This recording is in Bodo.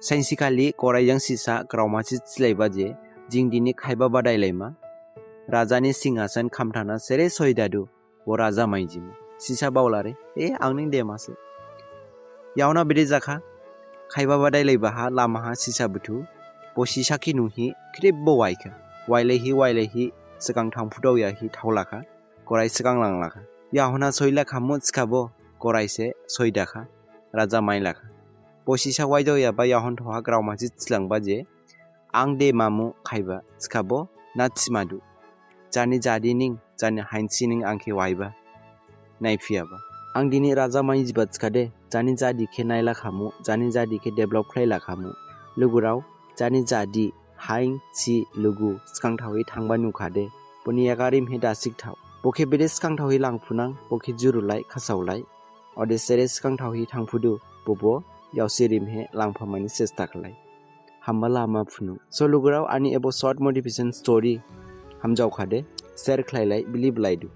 साइनसिखालि गरायजों सिसा ग्रावमासि थिलायबा जे जिं दिनि खायबा बादायलायमा राजानि सिंहासन खामथाना सेरे सयदादु वो राजा माइजिमु सिसा बावलारे आंनि देमासो यावना बिदि जाखा खायबा बादायलायबाहा लामाहा सिसा बुथु बसिसाखि नुहि क्रिबबो वाइलायहि सिगां थांफुदावयाहि थावलाखा गराय सिगां लांलाखा यावना सयलाखा मुचखाबो गरायसे सयदाखा राजा माइलाखा बसिसा वाइदावयाबा याहन थहा ग्रावमासि थिलांबा जे आं दे मामु खायबा सिखाबो ना थिमादु जानि जादिनिं जानि हाइनसिनिं आंखे वाइबा नायफियाबा आं दिनि राजा माइजिबा थिखादे जानि जादिखे नायला खामु जानि जादिखे डेभलप खायला खामु लुगुराव जानि जादि हाइन सि लुगु सिखांथावै थांबा नुखादे बनिया गारिम हे दासिक थाव बखे बेदे सिखांथावै लांफुनां बखे जुरुलाय खासावलाय अदे सेरे सिखांथावै थांफुदु बबो यावसिरिम हे लांफामानि सेस्ता खालाय हामबा लामा फुनु सो लुगुराव आनि एबो शॉर्ट मोटिवेशन स्टोरी हमजावखादे शेयर खालायलाय बिलिभ लायदु